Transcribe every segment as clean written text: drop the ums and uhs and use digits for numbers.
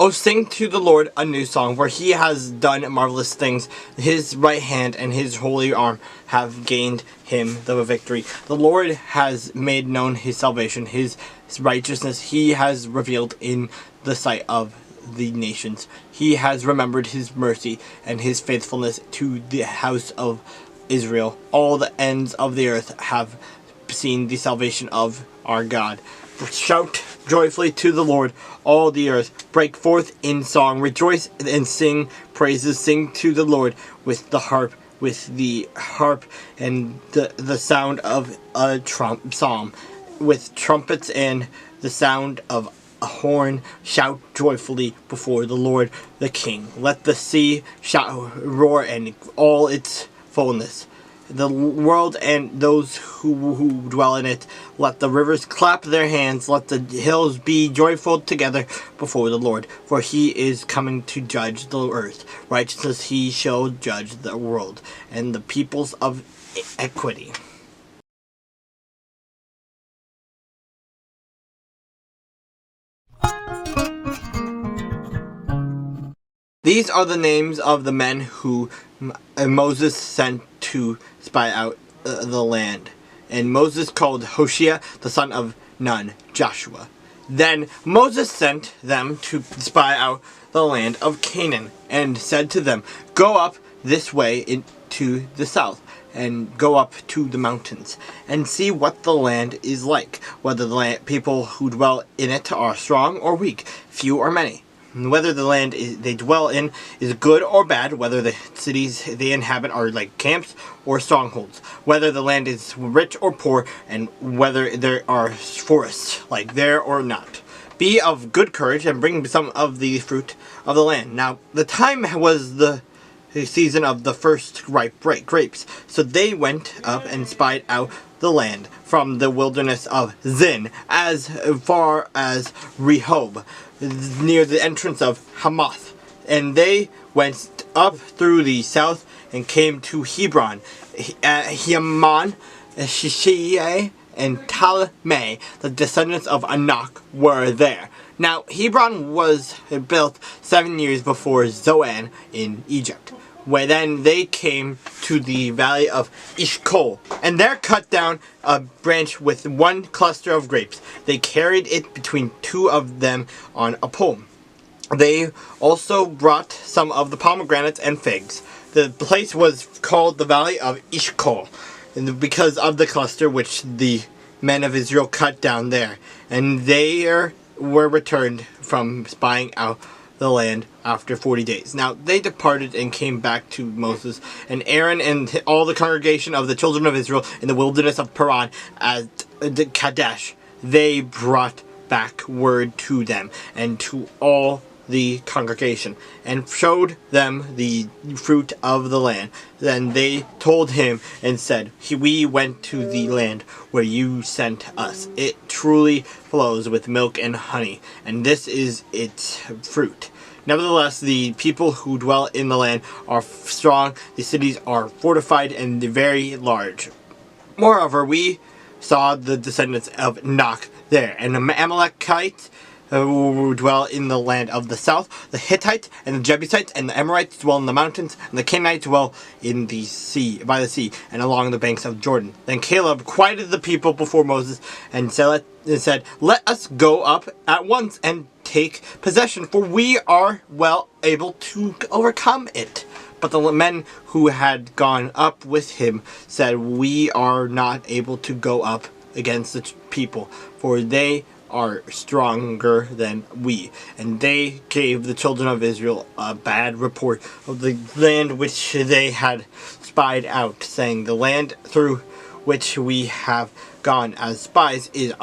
Oh, sing to the Lord a new song, for he has done marvelous things. His right hand and his holy arm have gained him the victory. The Lord has made known his salvation, his righteousness he has revealed in the sight of the nations. He has remembered his mercy and his faithfulness to the house of Israel. All the ends of the earth have seen the salvation of our God. Shout joyfully to the Lord, all the earth. Break forth in song. Rejoice and sing praises. Sing to the Lord with the harp and the sound of a psalm. With trumpets and the sound of a horn, shout joyfully before the Lord the King. Let the sea shout, roar, and all its fullness. The world and those who dwell in it. Let the rivers clap their hands. Let the hills be joyful together before the Lord. For he is coming to judge the earth. Righteousness he shall judge the world, and the peoples of equity. These are the names of the men who Moses sent to spy out the land. And Moses called Hoshea, the son of Nun, Joshua. Then Moses sent them to spy out the land of Canaan, and said to them, Go up this way into the south, and go up to the mountains, and see what the land is like, whether the people who dwell in it are strong or weak, few or many. Whether the land they dwell in is good or bad, whether the cities they inhabit are like camps or strongholds, whether the land is rich or poor, and whether there are forests like there or not. Be of good courage and bring some of the fruit of the land. Now the time was the season of the first ripe grapes, so they went up and spied out the land from the wilderness of Zin as far as Rehob, near the entrance of Hamath. And they went up through the south and came to Hebron. Heman, Shishai, and Talmai, the descendants of Anak, were there. Now Hebron was built 7 years before Zoan in Egypt, where then they came to the valley of Eshcol, and there cut down a branch with one cluster of grapes. They carried it between two of them on a pole. They also brought some of the pomegranates and figs. The place was called the valley of Eshcol, because of the cluster which the men of Israel cut down there. And they were returned from spying out the land after 40 days. Now they departed and came back to Moses and Aaron and all the congregation of the children of Israel in the wilderness of Paran at Kadesh. They brought back word to them and to all the congregation, and showed them the fruit of the land. Then they told him and said, We went to the land where you sent us. It truly flows with milk and honey, and this is its fruit. Nevertheless, the people who dwell in the land are strong, the cities are fortified and very large. Moreover, we saw the descendants of Anak there, and the Amalekites who dwell in the land of the south, the Hittites and the Jebusites and the Amorites dwell in the mountains, and the Canaanites dwell in the sea, by the sea, and along the banks of Jordan. Then Caleb quieted the people before Moses and said, Let us go up at once and take possession, for we are well able to overcome it. But the men who had gone up with him said, We are not able to go up against the people, for they are stronger than we. And they gave the children of Israel a bad report of the land which they had spied out, saying, The land through which we have gone as spies is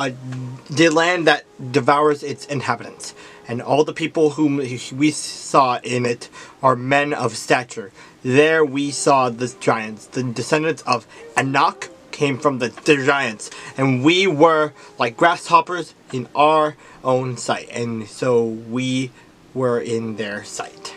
the land that devours its inhabitants. And all the people whom we saw in it are men of stature. There we saw the giants, the descendants of Anak came from the giants, and we were like grasshoppers in our own sight, and so we were in their sight.